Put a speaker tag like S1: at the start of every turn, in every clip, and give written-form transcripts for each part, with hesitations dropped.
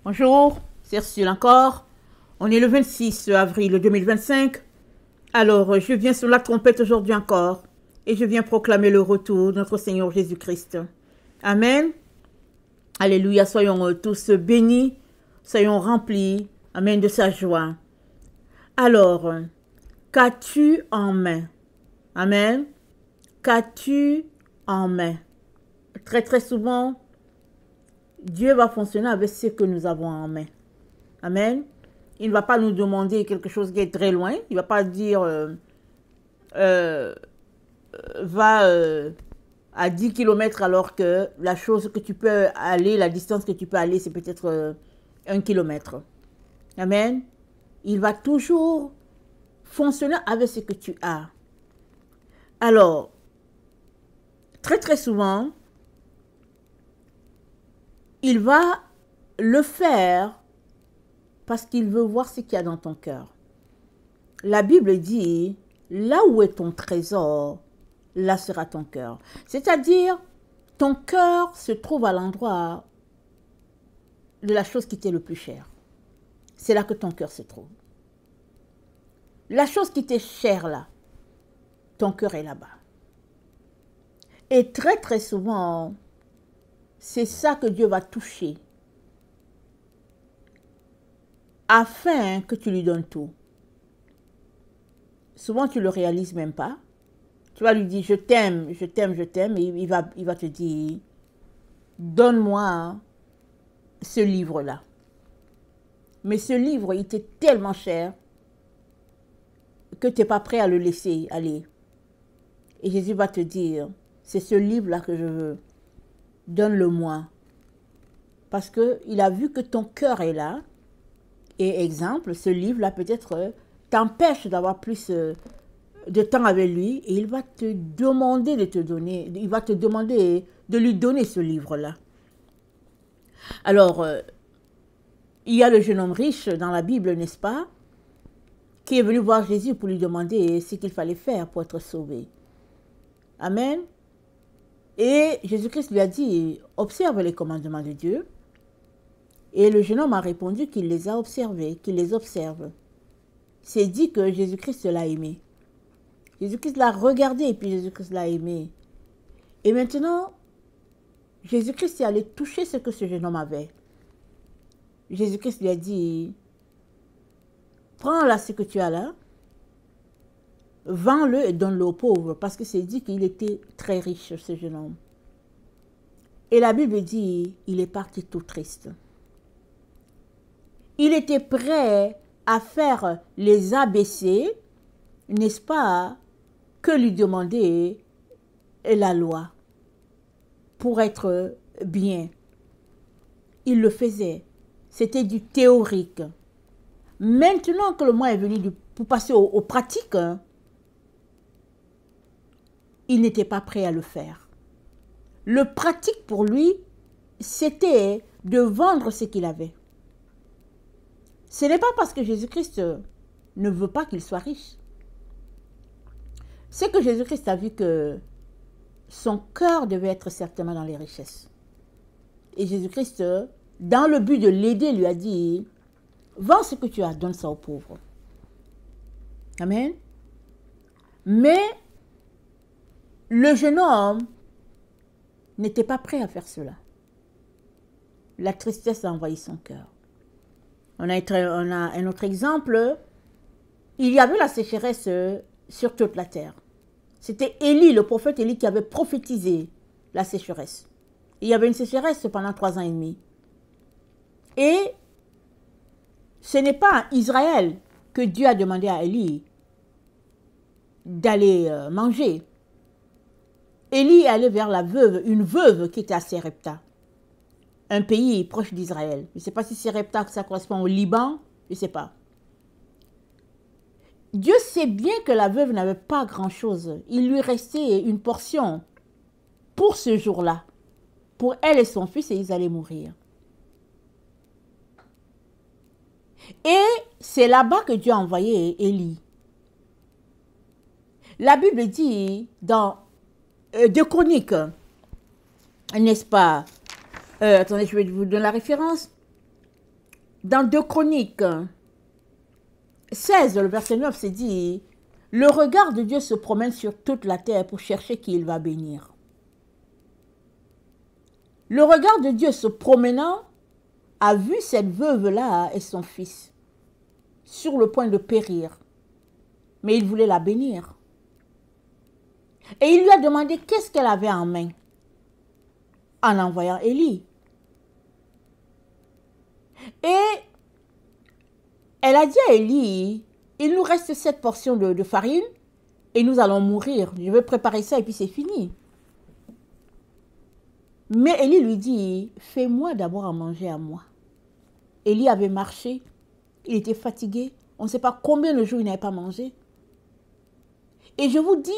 S1: Bonjour, c'est Ursule encore. On est le 26 avril 2025. Alors, je viens sur la trompette aujourd'hui encore et je viens proclamer le retour de notre Seigneur Jésus-Christ. Amen. Alléluia, soyons tous bénis, soyons remplis, amen, de sa joie. Alors, qu'as-tu en main? Amen. Qu'as-tu en main? Très souvent, Dieu va fonctionner avec ce que nous avons en main. Amen. Il ne va pas nous demander quelque chose qui est très loin. Il ne va pas dire va à 10 km alors que la chose que tu peux aller, la distance que tu peux aller, c'est peut-être 1 km. Amen. Il va toujours fonctionner avec ce que tu as. Alors, très souvent, il va le faire parce qu'il veut voir ce qu'il y a dans ton cœur. La Bible dit, là où est ton trésor, là sera ton cœur. C'est-à-dire, ton cœur se trouve à l'endroit de la chose qui t'est le plus chère. C'est là que ton cœur se trouve. La chose qui t'est chère là, ton cœur est là-bas. Et très souvent, c'est ça que Dieu va toucher afin que tu lui donnes tout. Souvent, tu ne le réalises même pas. Tu vas lui dire, je t'aime, et il va te dire, donne-moi ce livre-là. Mais ce livre, il t'est tellement cher que tu n'es pas prêt à le laisser aller. Et Jésus va te dire, c'est ce livre-là que je veux. Donne-le-moi. Parce qu'il a vu que ton cœur est là. Et exemple, ce livre-là peut-être t'empêche d'avoir plus de temps avec lui. Et il va te demander de te donner. Il va te demander de lui donner ce livre-là. Alors, il y a le jeune homme riche dans la Bible, n'est-ce pas? Qui est venu voir Jésus pour lui demander ce qu'il fallait faire pour être sauvé. Amen. Et Jésus-Christ lui a dit, observe les commandements de Dieu. Et le jeune homme a répondu qu'il les a observés, qu'il les observe. C'est dit que Jésus-Christ l'a aimé. Jésus-Christ l'a regardé et puis Jésus-Christ l'a aimé. Et maintenant, Jésus-Christ est allé toucher ce que ce jeune homme avait. Jésus-Christ lui a dit, prends là ce que tu as là, vends-le et donne-le aux pauvres, parce que c'est dit qu'il était très riche, ce jeune homme. Et la Bible dit, il est parti tout triste. Il était prêt à faire les ABC, n'est-ce pas, que lui demandait la loi pour être bien. Il le faisait. C'était du théorique. Maintenant que le moment est venu pour passer aux pratiques, il n'était pas prêt à le faire. Le pratique pour lui, c'était de vendre ce qu'il avait. Ce n'est pas parce que Jésus-Christ ne veut pas qu'il soit riche. C'est que Jésus-Christ a vu que son cœur devait être certainement dans les richesses. Et Jésus-Christ, dans le but de l'aider, lui a dit, vends ce que tu as, donne ça aux pauvres. Amen. Mais le jeune homme n'était pas prêt à faire cela. La tristesse a envahi son cœur. On a un autre exemple. Il y avait la sécheresse sur toute la terre. C'était Élie, le prophète Élie, qui avait prophétisé la sécheresse. Il y avait une sécheresse pendant 3 ans et demi. Et ce n'est pas en Israël que Dieu a demandé à Élie d'aller manger. Élie est allé vers la veuve, une veuve qui était à Sarepta, un pays proche d'Israël. Je ne sais pas si Sarepta, ça correspond au Liban, je ne sais pas. Dieu sait bien que la veuve n'avait pas grand-chose. Il lui restait une portion pour ce jour-là, pour elle et son fils, et ils allaient mourir. Et c'est là-bas que Dieu a envoyé Élie. La Bible dit dans 2 Chroniques, n'est-ce pas? Attendez, je vais vous donner la référence. Dans 2 Chroniques 16, le verset 9, c'est dit, « Le regard de Dieu se promène sur toute la terre pour chercher qui il va bénir. » Le regard de Dieu se promenant a vu cette veuve-là et son fils sur le point de périr. Mais il voulait la bénir. Et il lui a demandé qu'est-ce qu'elle avait en main en envoyant Élie. Et elle a dit à Élie, il nous reste 7 portions de farine et nous allons mourir. Je vais préparer ça et puis c'est fini. Mais Élie lui dit, fais-moi d'abord à manger à moi. Élie avait marché, il était fatigué, on ne sait pas combien de jours il n'avait pas mangé. Et je vous dis,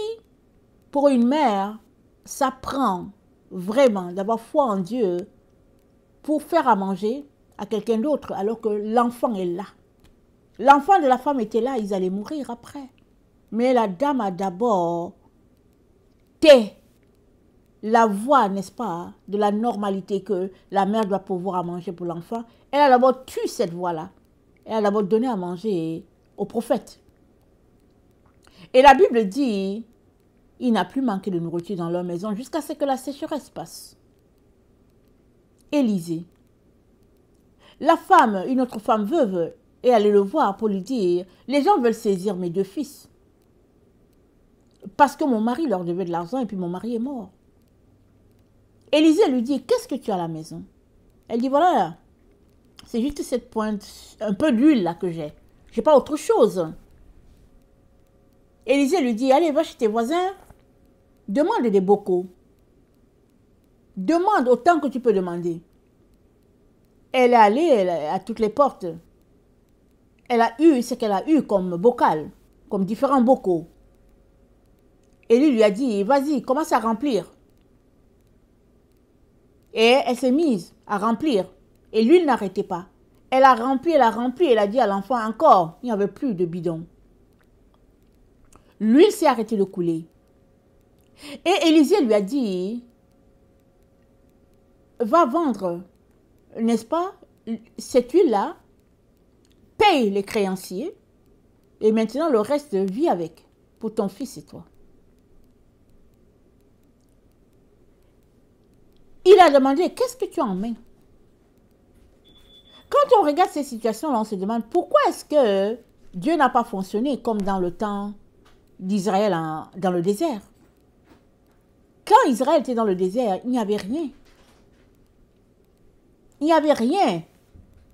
S1: pour une mère, ça prend vraiment d'avoir foi en Dieu pour faire à manger à quelqu'un d'autre alors que l'enfant est là. L'enfant de la femme était là, ils allaient mourir après. Mais la dame a d'abord tait la voix, n'est-ce pas, de la normalité que la mère doit pouvoir à manger pour l'enfant. Elle a d'abord tué cette voix-là. Elle a d'abord donné à manger au prophète. Et la Bible dit, il n'a plus manqué de nourriture dans leur maison jusqu'à ce que la sécheresse passe. Élisée. La femme, une autre femme veuve, est allée le voir pour lui dire, les gens veulent saisir mes 2 fils. Parce que mon mari leur devait de l'argent et puis mon mari est mort. Élisée lui dit, qu'est-ce que tu as à la maison? Elle dit, voilà, c'est juste cette pointe, un peu d'huile là que j'ai. Je n'ai pas autre chose. Élisée lui dit, allez, va chez tes voisins, demande des bocaux. Demande autant que tu peux demander. Elle est allée à toutes les portes. Elle a eu ce qu'elle a eu comme bocal, comme différents bocaux. Élie lui a dit, vas-y, commence à remplir. Et elle s'est mise à remplir. Et l'huile n'arrêtait pas. Elle a rempli, elle a dit à l'enfant encore, il n'y avait plus de bidon. L'huile s'est arrêtée de couler. Et Élisée lui a dit, va vendre, n'est-ce pas, cette huile-là, paye les créanciers, et maintenant le reste vit avec, pour ton fils et toi. Il a demandé, qu'est-ce que tu as en main? Quand on regarde ces situations-là, on se demande, pourquoi est-ce que Dieu n'a pas fonctionné comme dans le temps d'Israël dans le désert? Quand Israël était dans le désert, il n'y avait rien. Il n'y avait rien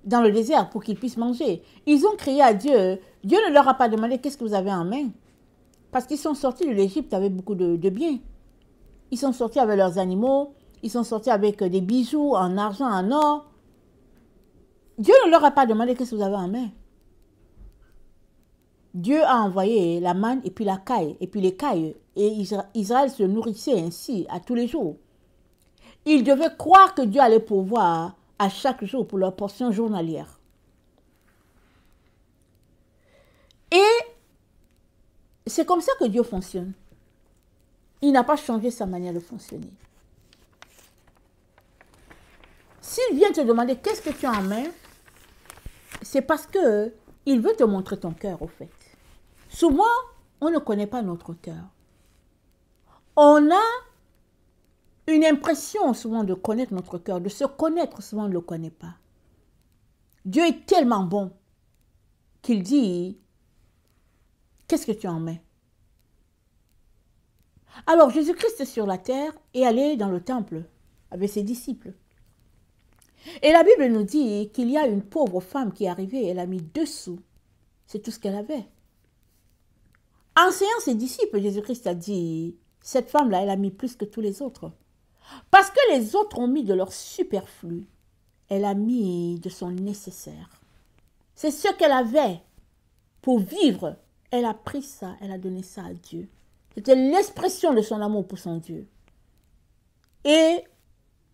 S1: dans le désert pour qu'ils puissent manger. Ils ont crié à Dieu. Dieu ne leur a pas demandé qu'est-ce que vous avez en main. Parce qu'ils sont sortis de l'Égypte avec beaucoup de biens. Ils sont sortis avec leurs animaux. Ils sont sortis avec des bijoux en argent, en or. Dieu ne leur a pas demandé qu'est-ce que vous avez en main. Dieu a envoyé la manne et puis la caille, et puis les cailles. Et Israël se nourrissait ainsi à tous les jours. Ils devaient croire que Dieu allait pourvoir à chaque jour pour leur portion journalière. Et c'est comme ça que Dieu fonctionne. Il n'a pas changé sa manière de fonctionner. S'il vient te demander qu'est-ce que tu as en main, c'est parce qu'il veut te montrer ton cœur au fait. Souvent, on ne connaît pas notre cœur. On a une impression souvent de connaître notre cœur, de se connaître, souvent on ne le connaît pas. Dieu est tellement bon qu'il dit, qu'est-ce que tu as en main? Alors Jésus-Christ est sur la terre et allé dans le temple avec ses disciples. Et la Bible nous dit qu'il y a une pauvre femme qui est arrivée, elle a mis 2 sous. C'est tout ce qu'elle avait. Enseignant ses disciples, Jésus-Christ a dit, cette femme-là, elle a mis plus que tous les autres. Parce que les autres ont mis de leur superflu, elle a mis de son nécessaire. C'est ce qu'elle avait pour vivre. Elle a pris ça, elle a donné ça à Dieu. C'était l'expression de son amour pour son Dieu. Et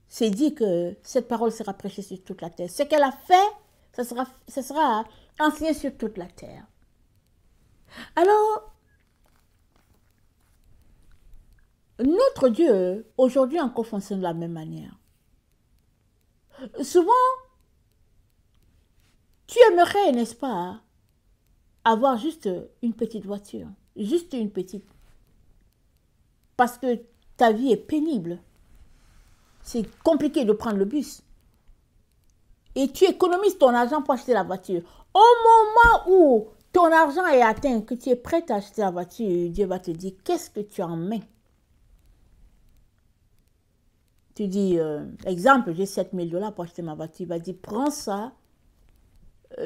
S1: c'est dit que cette parole sera prêchée sur toute la terre. Ce qu'elle a fait, ça sera enseigné sur toute la terre. Alors, notre Dieu, aujourd'hui encore, fonctionne de la même manière. Souvent, aimerais, n'est-ce pas, avoir juste une petite voiture, juste une petite, parce que ta vie est pénible. C'est compliqué de prendre le bus. Et tu économises ton argent pour acheter la voiture. Au moment où ton argent est atteint, que tu es prêt à acheter la voiture, Dieu va te dire, qu'est-ce que tu as en main? Tu dis, exemple, j'ai 7 000 $ pour acheter ma voiture. Il va dire, prends ça,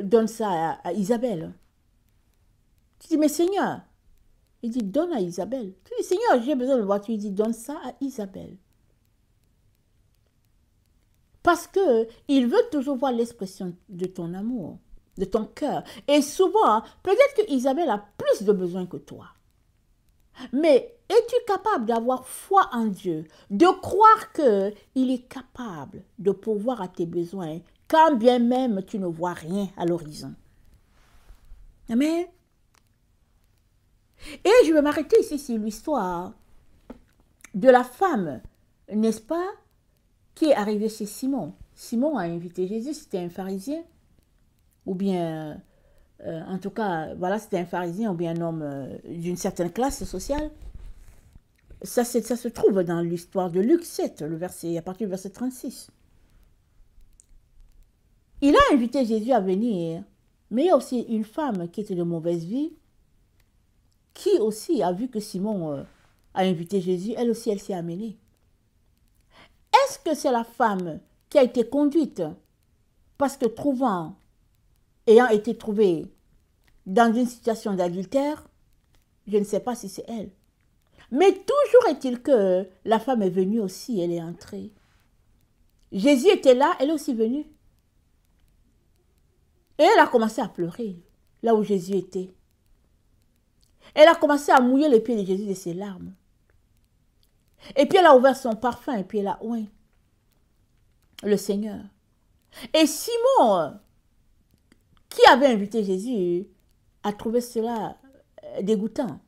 S1: donne ça à Isabelle. Tu dis, mais Seigneur, il dit, donne à Isabelle. Tu dis, Seigneur, j'ai besoin de voiture. Il dit, donne ça à Isabelle. Parce qu'il veut toujours voir l'expression de ton amour, de ton cœur. Et souvent, peut-être que Isabelle a plus de besoins que toi. Mais es-tu capable d'avoir foi en Dieu, de croire qu'il est capable de pourvoir à tes besoins, quand bien même tu ne vois rien à l'horizon? Amen. Et je vais m'arrêter ici sur l'histoire de la femme, n'est-ce pas, qui est arrivée chez Simon. Simon a invité Jésus, c'était un pharisien, ou bien, en tout cas, voilà, c'était un pharisien, ou bien un homme d'une certaine classe sociale. Ça se trouve dans l'histoire de Luc 7, à partir du verset 36. Il a invité Jésus à venir, mais il y a aussi une femme qui était de mauvaise vie, qui aussi a vu que Simon a invité Jésus, elle aussi, elle s'est amenée. Est-ce que c'est la femme qui a été conduite parce que ayant été trouvée dans une situation d'adultère? Je ne sais pas si c'est elle. Mais toujours est-il que la femme est venue aussi, elle est entrée. Jésus était là, elle est aussi venue. Et elle a commencé à pleurer, là où Jésus était. Elle a commencé à mouiller les pieds de Jésus de ses larmes. Et puis elle a ouvert son parfum, et puis elle a oint le Seigneur. Et Simon, qui avait invité Jésus, a trouvé cela dégoûtant.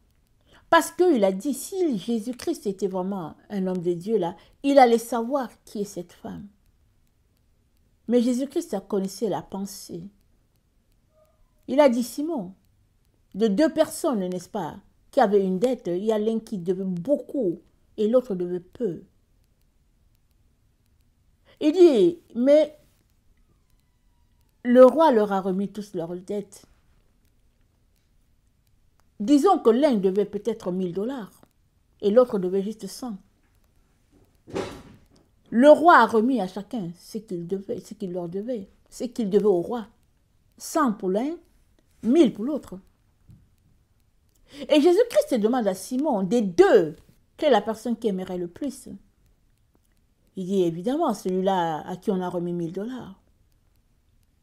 S1: Parce qu'il a dit, si Jésus-Christ était vraiment un homme de Dieu, là, il allait savoir qui est cette femme. Mais Jésus-Christ connaissait la pensée. Il a dit, Simon, de 2 personnes, n'est-ce pas, qui avaient une dette, il y a l'un qui devait beaucoup et l'autre devait peu. Il dit, mais le roi leur a remis tous leurs dettes. Disons que l'un devait peut-être 1 000 $ et l'autre devait juste 100. Le roi a remis à chacun ce qu'il leur devait, ce qu'il devait au roi. 100 pour l'un, 1000 pour l'autre. Et Jésus-Christ demande à Simon, des deux, quelle est la personne qui aimerait le plus? Il dit évidemment celui-là à qui on a remis 1 000 $.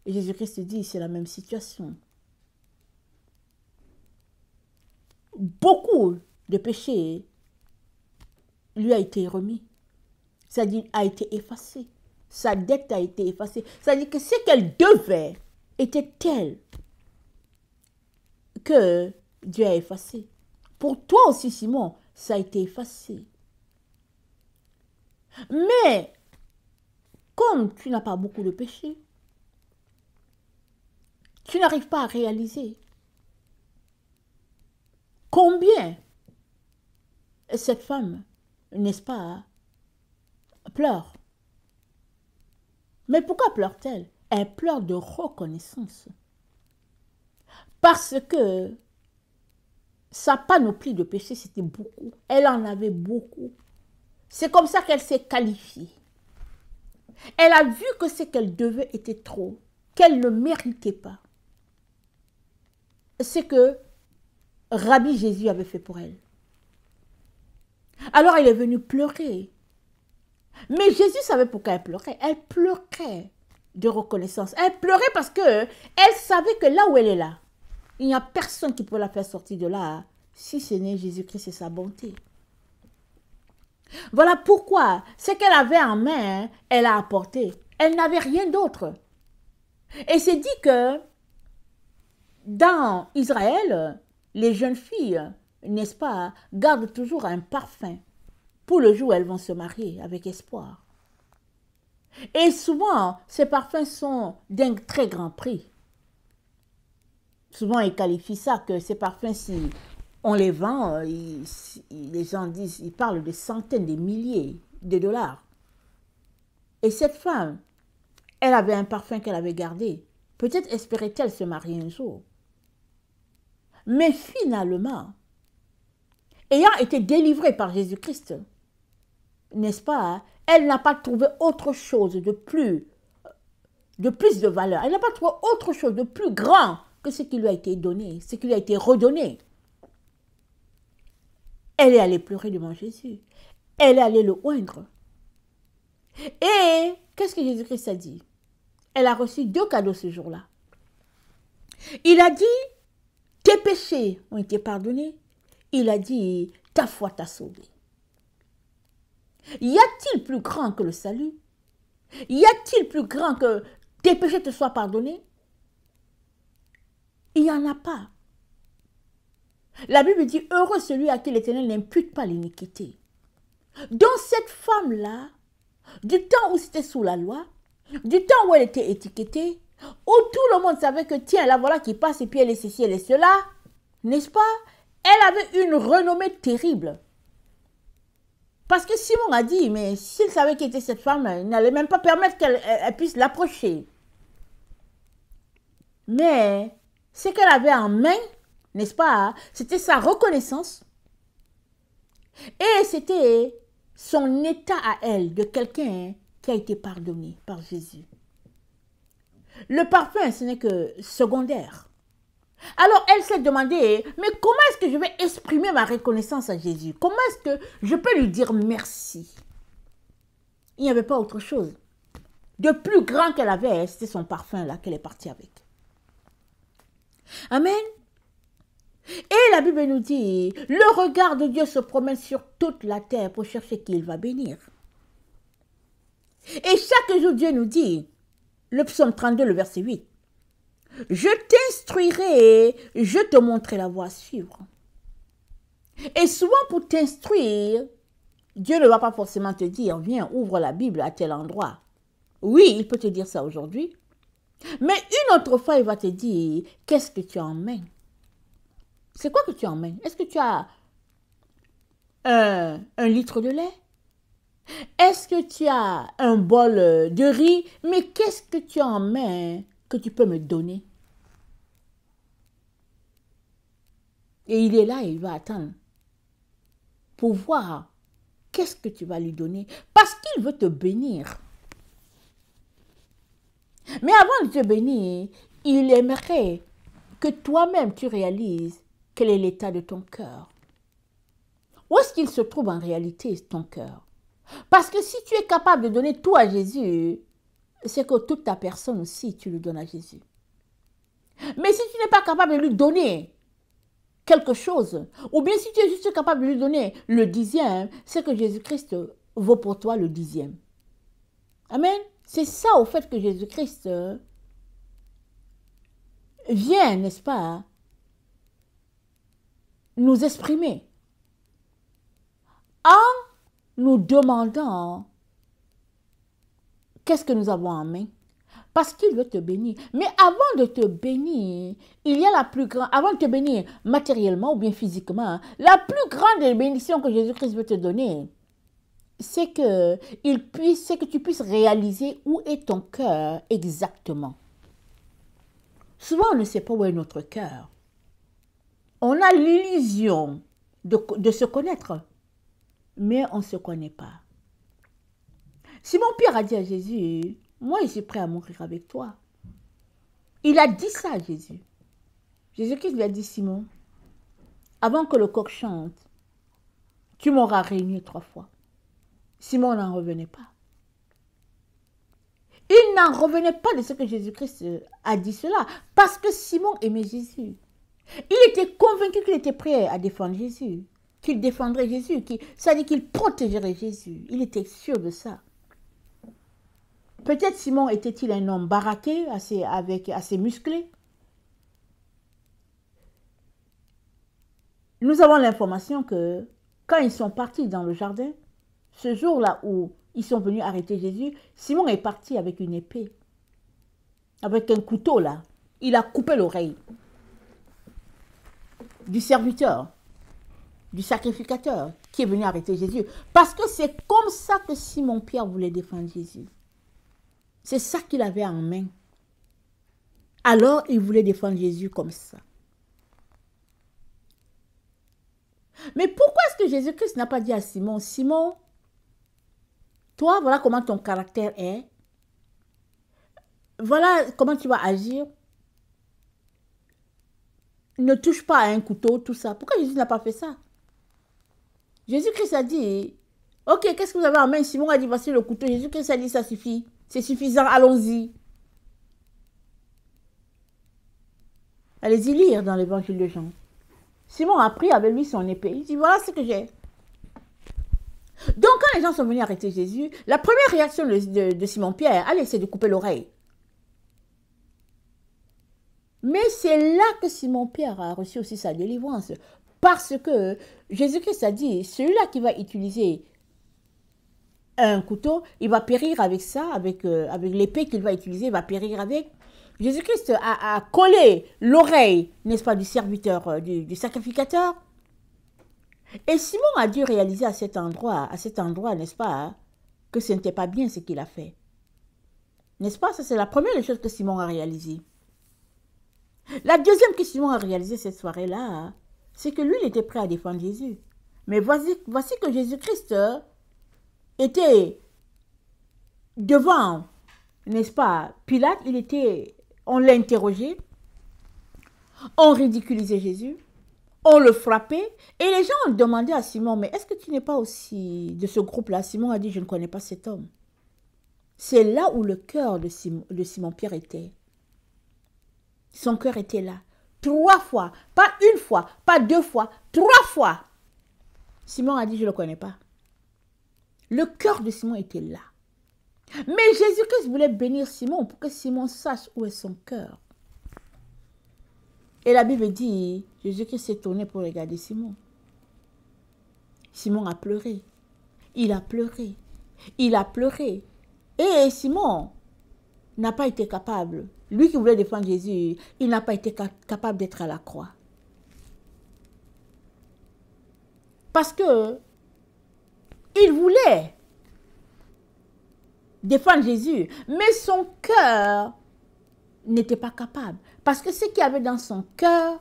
S1: Et Jésus-Christ dit, c'est la même situation. Beaucoup de péchés lui a été remis. C'est-à-dire a été effacé. Sa dette a été effacée. C'est-à-dire que ce qu'elle devait était tel que Dieu a effacé. Pour toi aussi, Simon, ça a été effacé. Mais, comme tu n'as pas beaucoup de péchés, tu n'arrives pas à réaliser combien cette femme, n'est-ce pas, pleure. Mais pourquoi pleure-t-elle? Elle pleure de reconnaissance. Parce que sa panoplie de péchés, c'était beaucoup. Elle en avait beaucoup. C'est comme ça qu'elle s'est qualifiée. Elle a vu que ce qu'elle devait était trop, qu'elle ne méritait pas. C'est que Rabbi Jésus avait fait pour elle. Alors elle est venue pleurer. Mais Jésus savait pourquoi elle pleurait. Elle pleurait de reconnaissance. Elle pleurait parce qu'elle savait que là où elle est là, il n'y a personne qui peut la faire sortir de là, si ce n'est Jésus-Christ et sa bonté. Voilà pourquoi ce qu'elle avait en main, elle a apporté. Elle n'avait rien d'autre. Et c'est dit que dans Israël, les jeunes filles, n'est-ce pas, gardent toujours un parfum pour le jour où elles vont se marier avec espoir. Et souvent, ces parfums sont d'un très grand prix. Souvent, ils qualifient ça que ces parfums, si on les vend, les gens disent, ils parlent de centaines, de milliers de dollars. Et cette femme, elle avait un parfum qu'elle avait gardé. Peut-être espérait-elle se marier un jour. Mais finalement, ayant été délivrée par Jésus-Christ, n'est-ce pas, elle n'a pas trouvé autre chose de plus de valeur. Elle n'a pas trouvé autre chose de plus grand que ce qui lui a été donné, ce qui lui a été redonné. Elle est allée pleurer devant Jésus. Elle est allée le oindre. Et qu'est-ce que Jésus-Christ a dit? Elle a reçu 2 cadeaux ce jour-là. Il a dit, tes péchés ont été pardonnés. Il a dit, ta foi t'a sauvé. Y a-t-il plus grand que le salut? Y a-t-il plus grand que tes péchés te soient pardonnés? Il n'y en a pas. La Bible dit, heureux celui à qui l'Éternel n'impute pas l'iniquité. Donc cette femme-là, du temps où c'était sous la loi, du temps où elle était étiquetée, où tout le monde savait que tiens, la voilà qui passe et puis elle est ceci, elle est cela, n'est-ce pas? Elle avait une renommée terrible. Parce que Simon a dit, mais s'il savait qui était cette femme, il n'allait même pas permettre qu'elle puisse l'approcher. Mais ce qu'elle avait en main, n'est-ce pas, c'était sa reconnaissance. Et c'était son état à elle, de quelqu'un qui a été pardonné par Jésus. Le parfum, ce n'est que secondaire. Alors elle s'est demandé, mais comment est-ce que je vais exprimer ma reconnaissance à Jésus? Comment est-ce que je peux lui dire merci? Il n'y avait pas autre chose. De plus grand qu'elle avait, c'était son parfum là qu'elle est partie avec. Amen. Et la Bible nous dit, le regard de Dieu se promène sur toute la terre pour chercher qui il va bénir. Et chaque jour, Dieu nous dit, le psaume 32, le verset 8, je t'instruirai, je te montrerai la voie à suivre. Et souvent pour t'instruire, Dieu ne va pas forcément te dire, viens, ouvre la Bible à tel endroit. Oui, il peut te dire ça aujourd'hui. Mais une autre fois, il va te dire, qu'est-ce que tu as en main? C'est quoi que tu as en main? Est-ce que tu as un litre de lait? Est-ce que tu as un bol de riz? Mais qu'est-ce que tu as en main que tu peux me donner? Et il est là et il va attendre pour voir qu'est-ce que tu vas lui donner. Parce qu'il veut te bénir. Mais avant de te bénir, il aimerait que toi-même tu réalises quel est l'état de ton cœur. Où est-ce qu'il se trouve en réalité ton cœur? Parce que si tu es capable de donner tout à Jésus, c'est que toute ta personne aussi, tu lui donnes à Jésus. Mais si tu n'es pas capable de lui donner quelque chose, ou bien si tu es juste capable de lui donner le 10e, c'est que Jésus-Christ vaut pour toi le 10e. Amen. C'est ça au fait que Jésus-Christ vient, n'est-ce pas, nous exprimer en nous demandant qu'est-ce que nous avons en main. Parce qu'il veut te bénir. Mais avant de te bénir, il y a la plus grande, avant de te bénir matériellement ou bien physiquement, la plus grande bénédiction que Jésus-Christ veut te donner, c'est que tu puisses réaliser où est ton cœur exactement. Souvent, on ne sait pas où est notre cœur. On a l'illusion de se connaître, mais on ne se connaît pas. Simon-Pierre a dit à Jésus, moi, je suis prêt à mourir avec toi. Il a dit ça à Jésus. Jésus-Christ lui a dit, Simon, avant que le coq chante, tu m'auras régné 3 fois. Simon n'en revenait pas. Il n'en revenait pas de ce que Jésus-Christ a dit cela, parce que Simon aimait Jésus. Il était convaincu qu'il était prêt à défendre Jésus, qu'il défendrait Jésus, c'est-à-dire qu'il protégerait Jésus. Il était sûr de ça. Peut-être Simon était-il un homme baraqué, assez musclé. Nous avons l'information que quand ils sont partis dans le jardin, ce jour-là où ils sont venus arrêter Jésus, Simon est parti avec une épée, avec un couteau là. Il a coupé l'oreille du serviteur, du sacrificateur qui est venu arrêter Jésus. Parce que c'est comme ça que Simon-Pierre voulait défendre Jésus. C'est ça qu'il avait en main. Alors, il voulait défendre Jésus comme ça. Mais pourquoi est-ce que Jésus-Christ n'a pas dit à Simon, Simon, toi, voilà comment ton caractère est. Voilà comment tu vas agir. Ne touche pas à un couteau, tout ça. Pourquoi Jésus n'a pas fait ça? Jésus-Christ a dit, ok, qu'est-ce que vous avez en main? Simon a dit, voici le couteau. Jésus-Christ a dit, ça suffit. C'est suffisant, allons-y. Allez-y lire dans l'évangile de Jean. Simon a pris avec lui son épée. Il dit, voilà ce que j'ai. Donc, quand les gens sont venus arrêter Jésus, la première réaction de Simon-Pierre, allez, c'est de couper l'oreille. Mais c'est là que Simon-Pierre a reçu aussi sa délivrance. Parce que Jésus-Christ a dit, celui-là qui va utiliser un couteau, il va périr avec ça, avec l'épée qu'il va utiliser, il va périr avec. Jésus-Christ a collé l'oreille, n'est-ce pas, du serviteur, du sacrificateur. Et Simon a dû réaliser à cet endroit, n'est-ce pas, que ce n'était pas bien ce qu'il a fait. N'est-ce pas? Ça, c'est la première des choses que Simon a réalisé. La deuxième que Simon a réalisé cette soirée-là, c'est que lui, il était prêt à défendre Jésus. Mais voici que Jésus-Christ était devant, n'est-ce pas, Pilate. On l'a interrogé, on ridiculisait Jésus, on le frappait, et les gens ont demandé à Simon, mais est-ce que tu n'es pas aussi de ce groupe-là? Simon a dit, je ne connais pas cet homme. C'est là où le cœur de Simon-Pierre était. Son cœur était là. 3 fois, pas une fois, pas 2 fois, 3 fois. Simon a dit, je ne le connais pas. Le cœur de Simon était là. Mais Jésus-Christ voulait bénir Simon pour que Simon sache où est son cœur. Et la Bible dit, Jésus-Christ s'est tourné pour regarder Simon. Simon a pleuré. Il a pleuré. Il a pleuré. Et Simon n'a pas été capable. Lui qui voulait défendre Jésus, il n'a pas été capable d'être à la croix. Parce que il voulait défendre Jésus, mais son cœur n'était pas capable. Parce que ce qu'il y avait dans son cœur,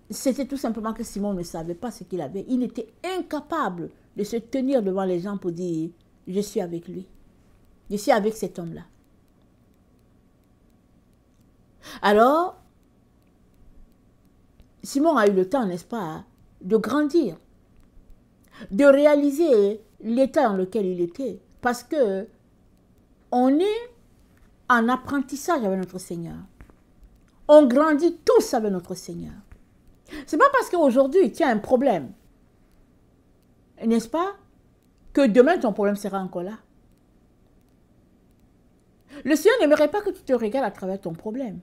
S1: c'était tout simplement que Simon ne savait pas ce qu'il avait. Il était incapable de se tenir devant les gens pour dire, je suis avec lui. Je suis avec cet homme-là. Alors, Simon a eu le temps, n'est-ce pas, de grandir, de réaliser l'état dans lequel il était. Parce que on est en apprentissage avec notre Seigneur. On grandit tous avec notre Seigneur. C'est pas parce qu'aujourd'hui tu as un problème, n'est-ce pas, que demain ton problème sera encore là. Le Seigneur n'aimerait pas que tu te regardes à travers ton problème,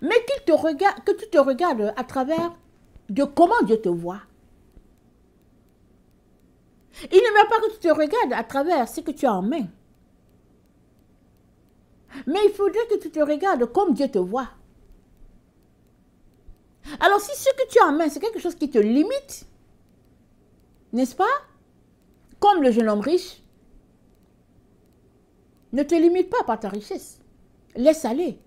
S1: mais que tu te regardes à travers de comment Dieu te voit. Il n'aimerait pas que tu te regardes à travers ce que tu as en main. Mais il faudrait que tu te regardes comme Dieu te voit. Alors si ce que tu as en main, c'est quelque chose qui te limite, n'est-ce pas? Comme le jeune homme riche, ne te limite pas par ta richesse. Laisse aller.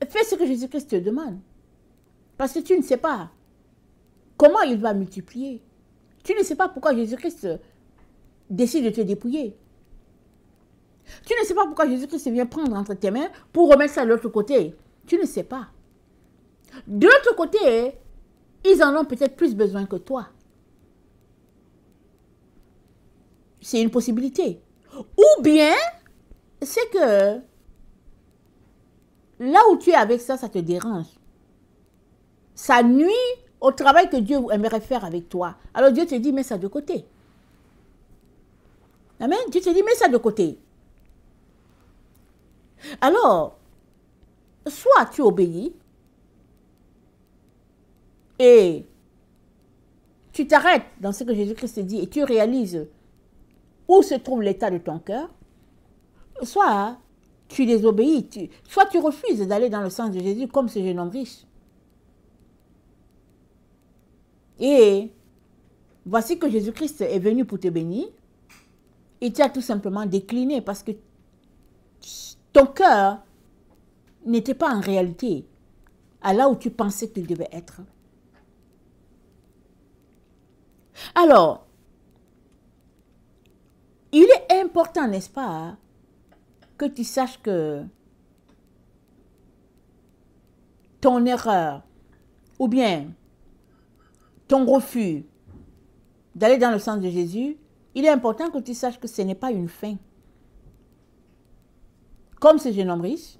S1: Fais ce que Jésus-Christ te demande. Parce que tu ne sais pas comment il va multiplier. Tu ne sais pas pourquoi Jésus-Christ décide de te dépouiller. Tu ne sais pas pourquoi Jésus-Christ vient prendre entre tes mains pour remettre ça de l'autre côté. Tu ne sais pas. De l'autre côté, ils en ont peut-être plus besoin que toi. C'est une possibilité. Ou bien, c'est que là où tu es avec ça, ça te dérange. Ça nuit au travail que Dieu aimerait faire avec toi. Alors Dieu te dit, mets ça de côté. Amen. Dieu te dit, mets ça de côté. Alors, soit tu obéis et tu t'arrêtes dans ce que Jésus-Christ te dit et tu réalises où se trouve l'état de ton cœur, soit tu désobéis. Soit tu refuses d'aller dans le sens de Jésus comme ce jeune homme riche. Et voici que Jésus-Christ est venu pour te bénir. Et tu as tout simplement décliné parce que ton cœur n'était pas en réalité à là où tu pensais qu'il devait être. Alors, il est important, n'est-ce pas, que tu saches que ton erreur ou bien ton refus d'aller dans le sens de Jésus, il est important que tu saches que ce n'est pas une fin. Comme ce jeune homme riche,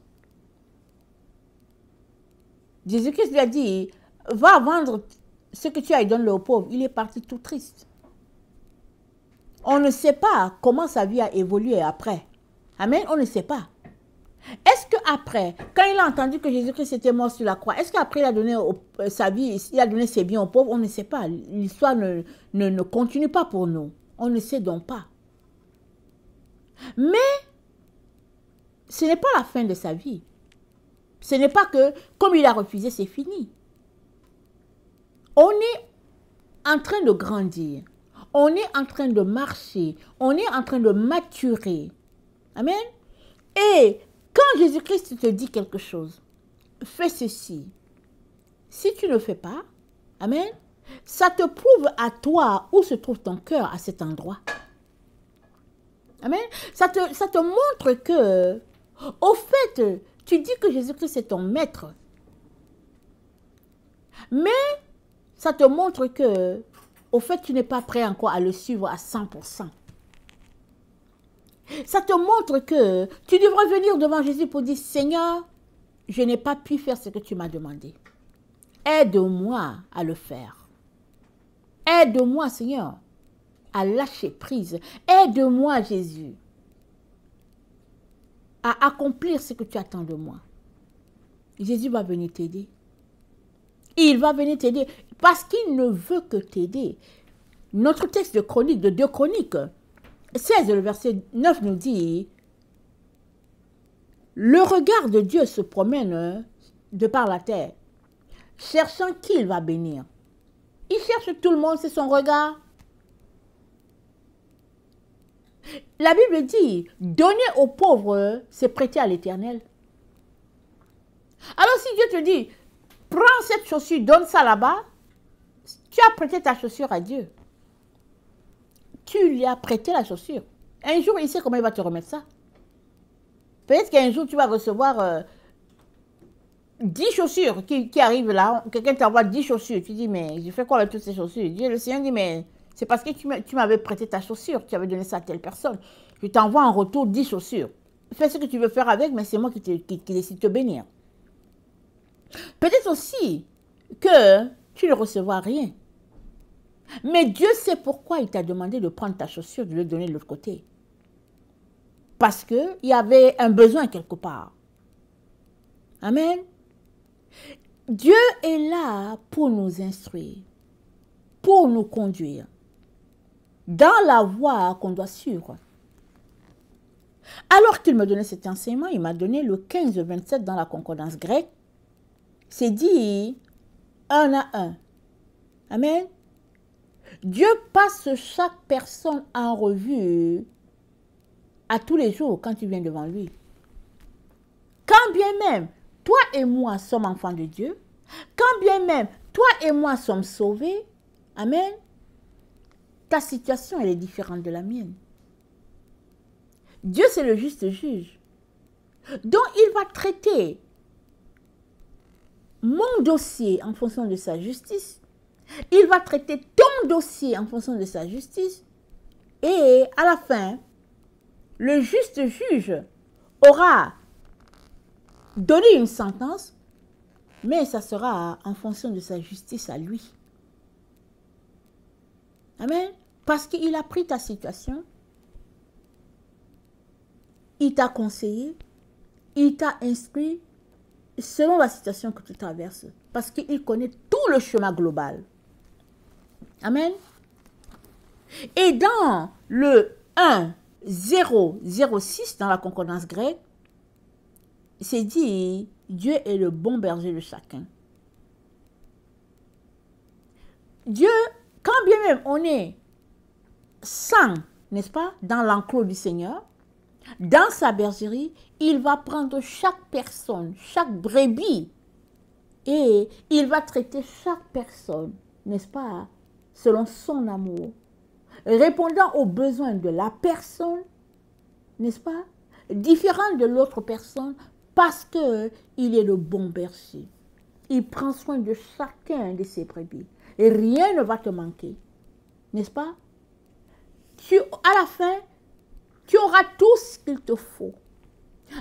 S1: Jésus-Christ lui a dit, va vendre ce que tu as et donne-le aux pauvres. Il est parti tout triste. On ne sait pas comment sa vie a évolué après. Amen, on ne sait pas. Est-ce qu'après, quand il a entendu que Jésus-Christ était mort sur la croix, est-ce qu'après il a donné sa vie, il a donné ses biens aux pauvres? On ne sait pas. L'histoire ne continue pas pour nous. On ne sait donc pas. Mais ce n'est pas la fin de sa vie. Ce n'est pas que, comme il a refusé, c'est fini. On est en train de grandir. On est en train de marcher. On est en train de maturer. Amen. Et quand Jésus-Christ te dit quelque chose, fais ceci. Si tu ne le fais pas, amen, ça te prouve à toi où se trouve ton cœur à cet endroit. Amen. Ça te montre que, au fait, tu dis que Jésus-Christ est ton maître. Mais ça te montre que, au fait, tu n'es pas prêt encore à le suivre à 100%. Ça te montre que tu devrais venir devant Jésus pour dire, Seigneur, je n'ai pas pu faire ce que tu m'as demandé. Aide-moi à le faire. Aide-moi, Seigneur, à lâcher prise. Aide-moi, Jésus, à accomplir ce que tu attends de moi. Jésus va venir t'aider. Il va venir t'aider parce qu'il ne veut que t'aider. Notre texte de Chronique, de 2 Chroniques 16, le verset 9 nous dit, le regard de Dieu se promène de par la terre, cherchant qui il va bénir. Il cherche tout le monde, c'est son regard. La Bible dit, donner aux pauvres, c'est prêter à l'Éternel. Alors si Dieu te dit, prends cette chaussure, donne ça là-bas, tu as prêté ta chaussure à Dieu. Tu lui as prêté la chaussure. Un jour, il sait comment il va te remettre ça. Peut-être qu'un jour, tu vas recevoir 10 chaussures qui arrivent là. Quelqu'un t'envoie 10 chaussures. Tu dis, mais je fais quoi avec toutes ces chaussures? Dieu, le Seigneur dit, mais c'est parce que tu m'avais prêté ta chaussure. Tu avais donné ça à telle personne. Je t'envoie en retour 10 chaussures. Fais ce que tu veux faire avec, mais c'est moi qui décide de te bénir. Peut-être aussi que tu ne recevras rien. Mais Dieu sait pourquoi il t'a demandé de prendre ta chaussure, de le donner de l'autre côté. Parce qu'il y avait un besoin quelque part. Amen. Dieu est là pour nous instruire, pour nous conduire dans la voie qu'on doit suivre. Alors qu'il me donnait cet enseignement, il m'a donné le 15-27 dans la concordance grecque. C'est dit un à un. Amen. Dieu passe chaque personne en revue à tous les jours quand tu viens devant lui. Quand bien même, toi et moi sommes enfants de Dieu, quand bien même, toi et moi sommes sauvés, amen, ta situation, elle est différente de la mienne. Dieu, c'est le juste juge. Donc, il va traiter mon dossier en fonction de sa justice. Il va traiter ton dossier en fonction de sa justice. Et à la fin, le juste juge aura donné une sentence, mais ça sera en fonction de sa justice à lui. Amen. Parce qu'il a pris ta situation, il t'a conseillé, il t'a instruit selon la situation que tu traverses. Parce qu'il connaît tout le chemin global. Amen. Et dans le 1, 0, 0, 6, dans la concordance grecque, c'est dit, Dieu est le bon berger de chacun. Dieu, quand bien même on est sans, n'est-ce pas, dans l'enclos du Seigneur, dans sa bergerie, il va prendre chaque personne, chaque brebis, et il va traiter chaque personne, n'est-ce pas, selon son amour, répondant aux besoins de la personne, n'est-ce pas, différent de l'autre personne, parce qu'il est le bon berger. Il prend soin de chacun de ses brebis. Et rien ne va te manquer. N'est-ce pas? À la fin, tu auras tout ce qu'il te faut.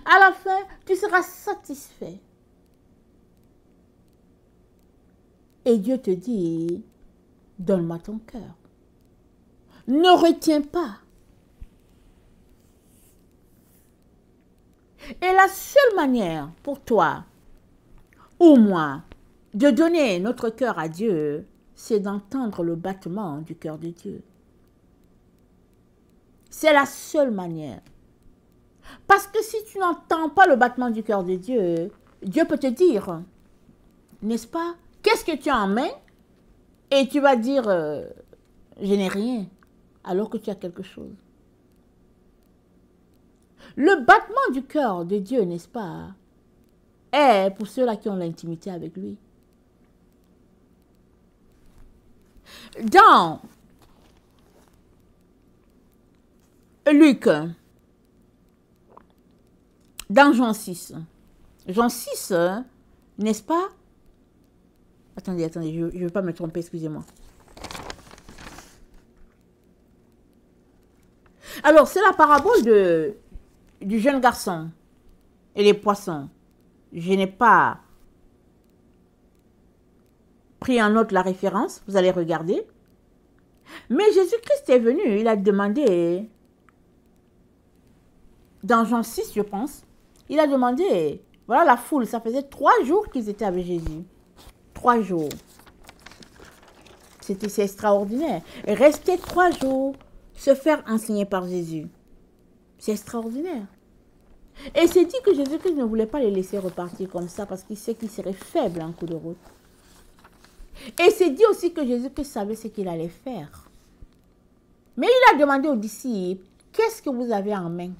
S1: À la fin, tu seras satisfait. Et Dieu te dit, donne-moi ton cœur. Ne retiens pas. Et la seule manière pour toi ou moi de donner notre cœur à Dieu, c'est d'entendre le battement du cœur de Dieu. C'est la seule manière. Parce que si tu n'entends pas le battement du cœur de Dieu, Dieu peut te dire, n'est-ce pas, qu'est-ce que tu as en main? Et tu vas dire, je n'ai rien, alors que tu as quelque chose. Le battement du cœur de Dieu, n'est-ce pas, est pour ceux-là qui ont l'intimité avec lui. Dans Luc, dans Jean 6, n'est-ce pas? Attendez, je ne veux pas me tromper, excusez-moi. Alors, c'est la parabole du jeune garçon et les poissons. Je n'ai pas pris en note la référence, vous allez regarder. Mais Jésus-Christ est venu, il a demandé, dans Jean 6, je pense, il a demandé, voilà la foule, ça faisait 3 jours qu'ils étaient avec Jésus. 3 jours. C'est extraordinaire. Rester 3 jours, se faire enseigner par Jésus. C'est extraordinaire. Et c'est dit que Jésus-Christ ne voulait pas les laisser repartir comme ça parce qu'il sait qu'ils seraient faibles en coup de route. Et c'est dit aussi que Jésus-Christ savait ce qu'il allait faire. Mais il a demandé aux disciples, qu'est-ce que vous avez en main?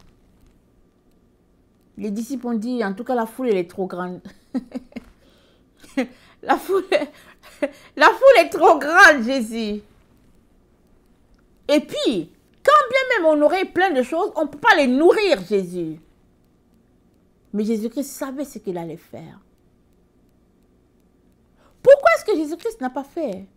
S1: Les disciples ont dit, en tout cas la foule elle est trop grande. La foule est trop grande, Jésus. Et puis, quand bien même on aurait plein de choses, on ne peut pas les nourrir, Jésus. Mais Jésus-Christ savait ce qu'il allait faire. Pourquoi est-ce que Jésus-Christ n'a pas fait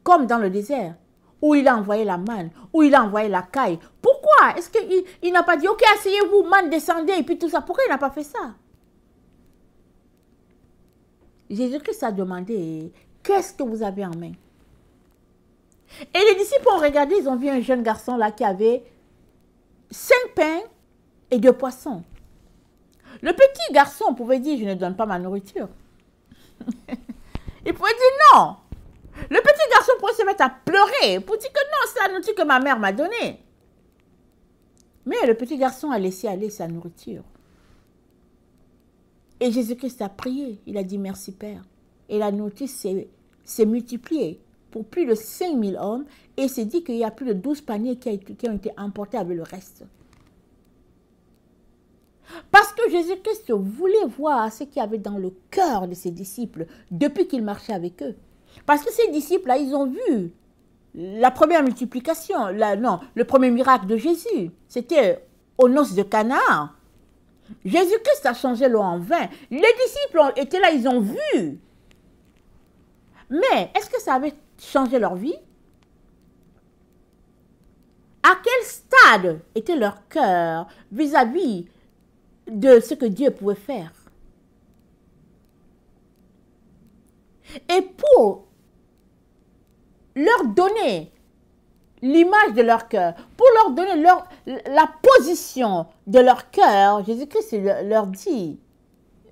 S1: comme dans le désert, où il a envoyé la manne, où il a envoyé la caille? Pourquoi est-ce qu'il n'a pas dit, ok, asseyez-vous, manne, descendez, et puis tout ça? Pourquoi il n'a pas fait ça? Jésus-Christ a demandé, qu'est-ce que vous avez en main? Et les disciples ont regardé, ils ont vu un jeune garçon là qui avait 5 pains et 2 poissons. Le petit garçon pouvait dire, je ne donne pas ma nourriture. Il pouvait dire non. Le petit garçon pourrait se mettre à pleurer pour dire que non, c'est la nourriture que ma mère m'a donnée. Mais le petit garçon a laissé aller sa nourriture. Et Jésus-Christ a prié. Il a dit merci Père. Et la nourriture s'est multipliée pour plus de 5000 hommes. Et c'est dit qu'il y a plus de 12 paniers qui ont été emportés avec le reste. Parce que Jésus-Christ voulait voir ce qu'il y avait dans le cœur de ses disciples depuis qu'il marchait avec eux. Parce que ces disciples-là, ils ont vu la première multiplication, le premier miracle de Jésus. C'était aux noces de Cana. Jésus-Christ a changé l'eau en vin. Les disciples étaient là, ils ont vu. Mais est-ce que ça avait changé leur vie? À quel stade était leur cœur vis-à-vis de ce que Dieu pouvait faire? Et pour leur donner l'image de leur cœur, pour leur donner la position de leur cœur, Jésus-Christ leur dit,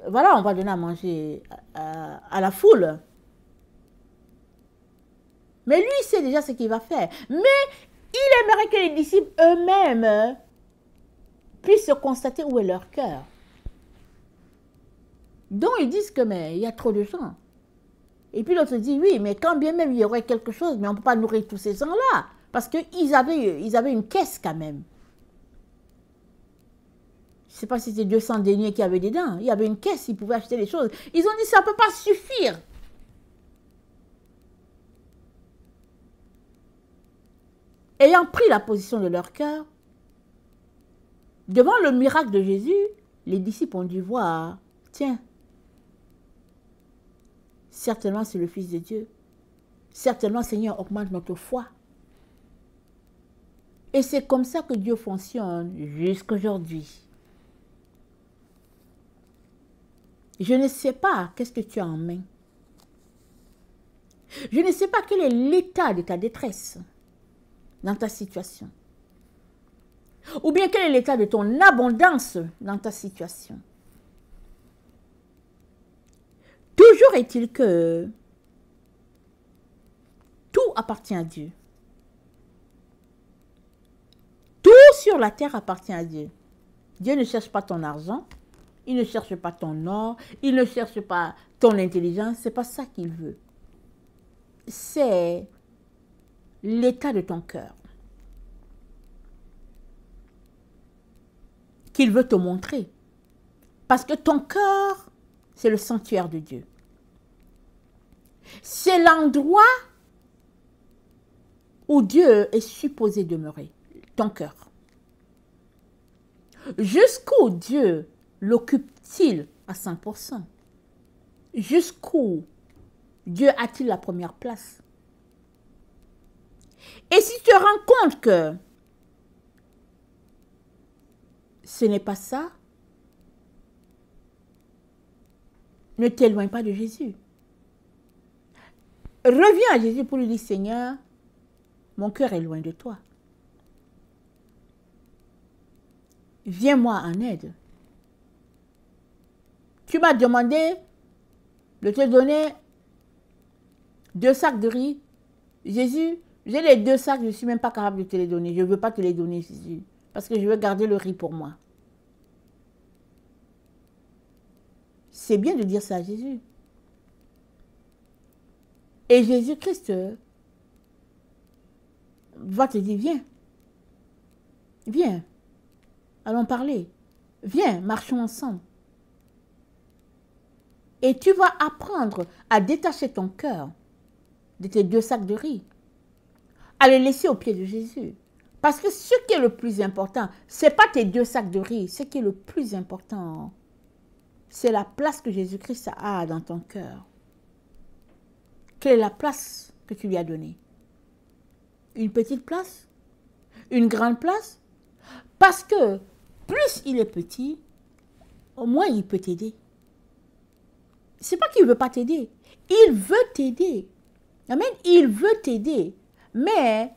S1: voilà, on va donner à manger à la foule. Mais lui, il sait déjà ce qu'il va faire. Mais il aimerait que les disciples eux-mêmes puissent constater où est leur cœur. Donc ils disent que mais il y a trop de gens. Et puis l'autre dit oui, mais quand bien même il y aurait quelque chose, mais on ne peut pas nourrir tous ces gens-là. Parce qu'ils avaient une caisse quand même. Je ne sais pas si c'était 200 deniers qu'il y avait dedans. Il y avait une caisse, ils pouvaient acheter les choses. Ils ont dit ça ne peut pas suffire. Ayant pris la position de leur cœur, devant le miracle de Jésus, les disciples ont dû voir, tiens, certainement c'est le Fils de Dieu. Certainement, Seigneur, augmente notre foi. Et c'est comme ça que Dieu fonctionne jusqu'aujourd'hui. Je ne sais pas qu'est-ce que tu as en main. Je ne sais pas quel est l'état de ta détresse dans ta situation. Ou bien quel est l'état de ton abondance dans ta situation. Toujours est-il que tout appartient à Dieu. Tout sur la terre appartient à Dieu. Dieu ne cherche pas ton argent, il ne cherche pas ton or, il ne cherche pas ton intelligence, c'est pas ça qu'il veut. C'est l'état de ton cœur qu'il veut te montrer. Parce que ton cœur, c'est le sanctuaire de Dieu. C'est l'endroit où Dieu est supposé demeurer, ton cœur. Jusqu'où Dieu l'occupe-t-il à 100%? Jusqu'où Dieu a-t-il la première place? Et si tu te rends compte que ce n'est pas ça, ne t'éloigne pas de Jésus. Reviens à Jésus pour lui dire, Seigneur, mon cœur est loin de toi. Viens-moi en aide. Tu m'as demandé de te donner 2 sacs de riz. Jésus, j'ai les 2 sacs, je ne suis même pas capable de te les donner. Je ne veux pas te les donner, Jésus, parce que je veux garder le riz pour moi. C'est bien de dire ça à Jésus. Et Jésus-Christ va te dire, viens. Viens. Allons parler. Viens, marchons ensemble. Et tu vas apprendre à détacher ton cœur de tes 2 sacs de riz. À les laisser au pied de Jésus. Parce que ce qui est le plus important, ce n'est pas tes 2 sacs de riz. Ce qui est le plus important, c'est la place que Jésus-Christ a dans ton cœur. Quelle est la place que tu lui as donnée? Une petite place? Une grande place? Parce que plus il est petit, au moins il peut t'aider. Ce n'est pas qu'il ne veut pas t'aider. Il veut t'aider. Amen. Il veut t'aider. Mais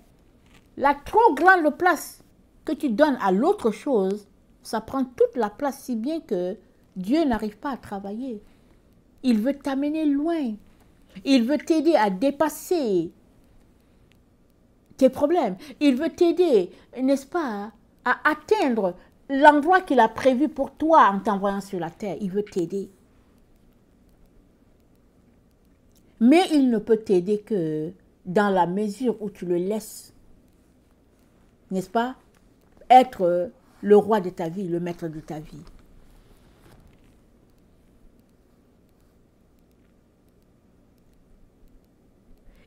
S1: la trop grande place que tu donnes à l'autre chose, ça prend toute la place, si bien que Dieu n'arrive pas à travailler. Il veut t'amener loin. Il veut t'aider à dépasser tes problèmes. Il veut t'aider, n'est-ce pas, à atteindre l'endroit qu'il a prévu pour toi en t'envoyant sur la terre. Il veut t'aider. Mais il ne peut t'aider que dans la mesure où tu le laisses, n'est-ce pas, être le roi de ta vie, le maître de ta vie.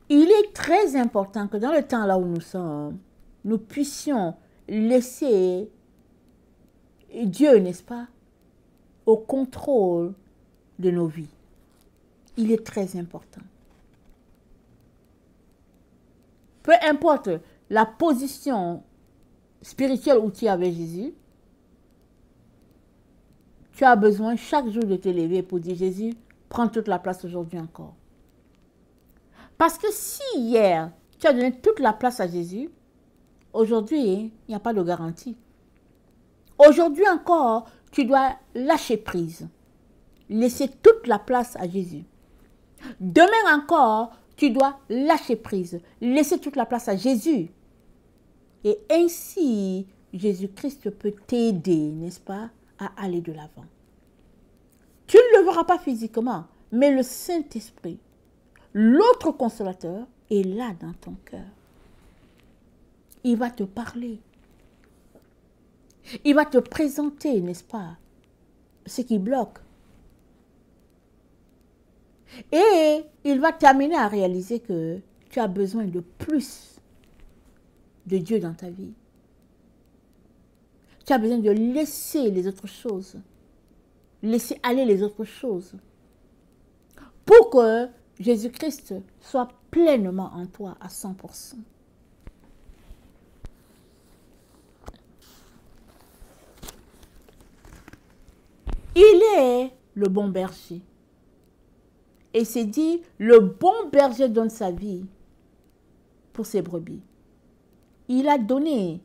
S1: Il est très important que dans le temps là où nous sommes, nous puissions laisser Dieu, n'est-ce pas, au contrôle de nos vies. Il est très important. Peu importe la position spirituelle où tu es avec Jésus, tu as besoin chaque jour de te lever pour dire, Jésus, prends toute la place aujourd'hui encore. Parce que si hier, tu as donné toute la place à Jésus, aujourd'hui, il n'y a pas de garantie. Aujourd'hui encore, tu dois lâcher prise. Laisser toute la place à Jésus. Demain encore, tu dois lâcher prise. Laisser toute la place à Jésus. Et ainsi, Jésus-Christ peut t'aider, n'est-ce pas, à aller de l'avant. Tu ne ne verras pas physiquement, mais le Saint-Esprit, l'autre consolateur, est là dans ton cœur. Il va te parler. Il va te présenter, n'est-ce pas, ce qui bloque. Et il va t'amener à réaliser que tu as besoin de plus de Dieu dans ta vie. Tu as besoin de laisser les autres choses. Laisser aller les autres choses. Pour que Jésus-Christ soit pleinement en toi à 100%. Il est le bon berger. Et c'est dit, le bon berger donne sa vie pour ses brebis. Il a donné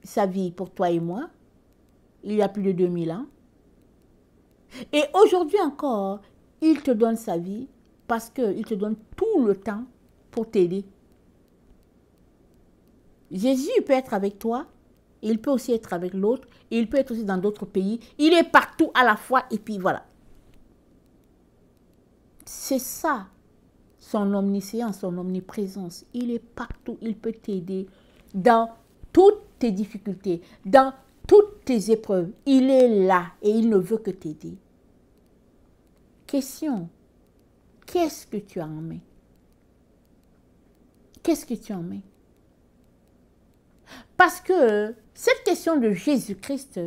S1: sa vie pour toi et moi, il y a plus de 2000 ans. Et aujourd'hui encore, il te donne sa vie parce qu'il te donne tout le temps pour t'aider. Jésus peut être avec toi, il peut aussi être avec l'autre, il peut être aussi dans d'autres pays. Il est partout à la fois et puis voilà. C'est ça, son omniscience, son omniprésence. Il est partout, il peut t'aider dans toutes tes difficultés, dans toutes tes épreuves. Il est là et il ne veut que t'aider. Question, qu'est-ce que tu as en main? Qu'est-ce que tu en mets? Parce que cette question de Jésus-Christ,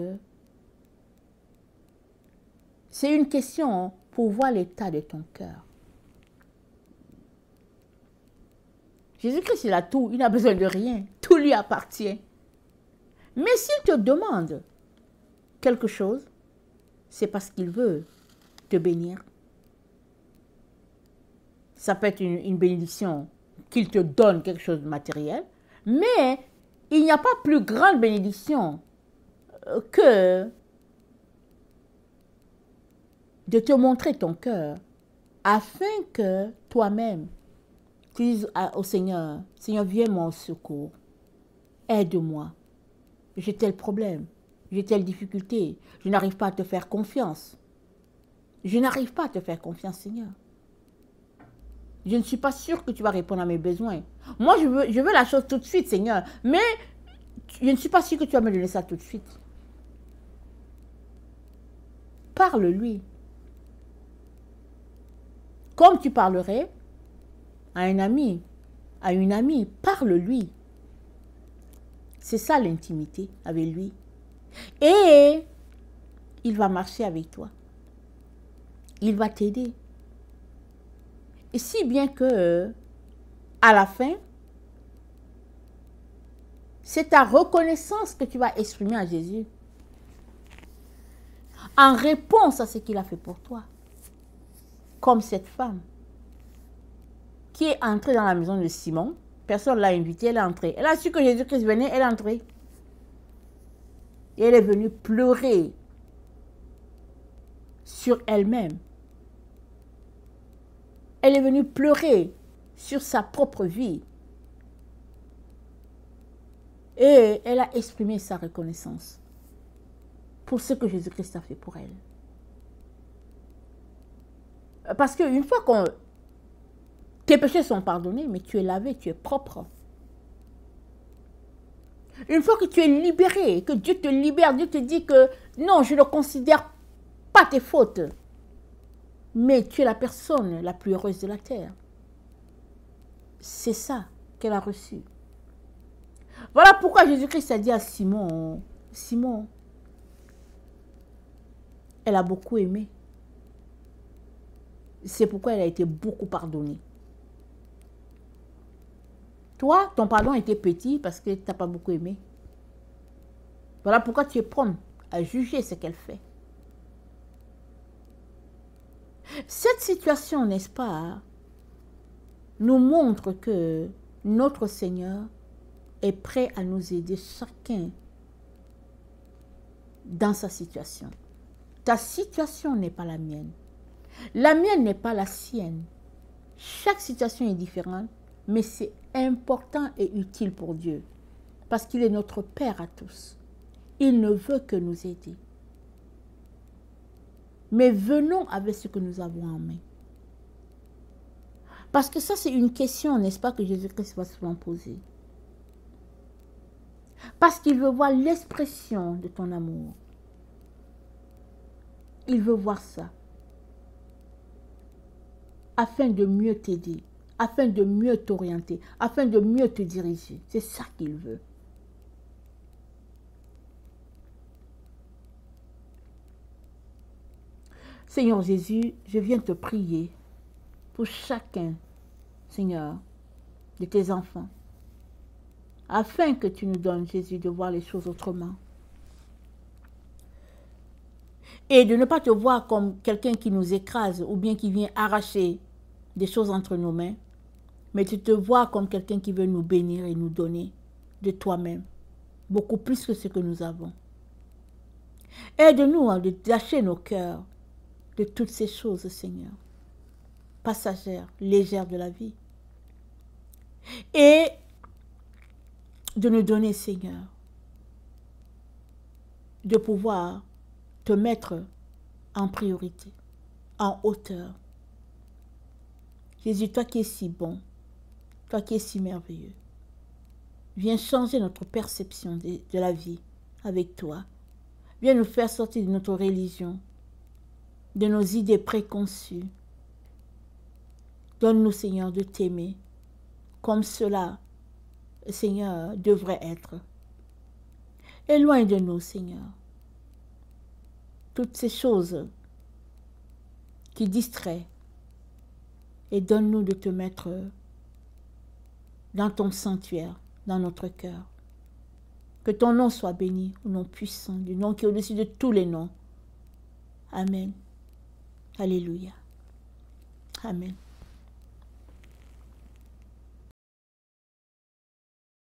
S1: c'est une question pour voir l'état de ton cœur. Jésus-Christ, il a tout, il n'a besoin de rien, tout lui appartient. Mais s'il te demande quelque chose, c'est parce qu'il veut te bénir. Ça peut être une bénédiction qu'il te donne quelque chose de matériel, mais il n'y a pas plus grande bénédiction que de te montrer ton cœur afin que toi-même, tu dises au Seigneur, Seigneur, viens-moi au secours, aide-moi, j'ai tel problème, j'ai telle difficulté, je n'arrive pas à te faire confiance. Je n'arrive pas à te faire confiance, Seigneur. Je ne suis pas sûre que tu vas répondre à mes besoins. Moi, je veux la chose tout de suite, Seigneur, mais je ne suis pas sûre que tu vas me donner ça tout de suite. Parle-lui. Comme tu parlerais à un ami, à une amie, parle-lui. C'est ça l'intimité avec lui. Et il va marcher avec toi. Il va t'aider. Et si bien que, à la fin, c'est ta reconnaissance que tu vas exprimer à Jésus. En réponse à ce qu'il a fait pour toi. Comme cette femme qui est entrée dans la maison de Simon. Personne ne l'a invitée, elle est entrée. Elle a su que Jésus-Christ venait, elle est entrée. Et elle est venue pleurer sur elle-même. Elle est venue pleurer sur sa propre vie. Et elle a exprimé sa reconnaissance pour ce que Jésus-Christ a fait pour elle. Parce qu'une fois que tes péchés sont pardonnés, mais tu es lavé, tu es propre. Une fois que tu es libéré, que Dieu te libère, Dieu te dit que non, je ne considère pas tes fautes, mais tu es la personne la plus heureuse de la terre. C'est ça qu'elle a reçu. Voilà pourquoi Jésus-Christ a dit à Simon, Simon, elle a beaucoup aimé. C'est pourquoi elle a été beaucoup pardonnée. Toi, ton pardon était petit parce que tu n'as pas beaucoup aimé. Voilà pourquoi tu es prompt à juger ce qu'elle fait. Cette situation, n'est-ce pas, nous montre que notre Seigneur est prêt à nous aider chacun dans sa situation. Ta situation n'est pas la mienne. La mienne n'est pas la sienne. Chaque situation est différente, mais c'est important et utile pour Dieu. Parce qu'il est notre Père à tous. Il ne veut que nous aider. mais venons avec ce que nous avons en main. Parce que ça, c'est une question, n'est-ce pas, que Jésus-Christ va souvent poser. Parce qu'il veut voir l'expression de ton amour. Il veut voir ça. Afin de mieux t'aider, afin de mieux t'orienter, afin de mieux te diriger. C'est ça qu'il veut. Seigneur Jésus, je viens te prier pour chacun, Seigneur, de tes enfants, afin que tu nous donnes, Jésus, de voir les choses autrement. Et de ne pas te voir comme quelqu'un qui nous écrase ou bien qui vient arracher des choses entre nos mains, mais tu te vois comme quelqu'un qui veut nous bénir et nous donner de toi-même, beaucoup plus que ce que nous avons. Aide-nous à lâcher nos cœurs de toutes ces choses, Seigneur, passagères, légères de la vie. Et de nous donner, Seigneur, de pouvoir te mettre en priorité, en hauteur. Jésus, toi qui es si bon, toi qui es si merveilleux, viens changer notre perception de la vie avec toi. Viens nous faire sortir de notre religion, de nos idées préconçues. Donne-nous, Seigneur, de t'aimer comme cela, Seigneur, devrait être. Éloigne de nous, Seigneur, toutes ces choses qui distraient et donne-nous de te mettre dans ton sanctuaire, dans notre cœur. Que ton nom soit béni, au nom puissant, du nom qui est au-dessus de tous les noms. Amen. Alléluia. Amen.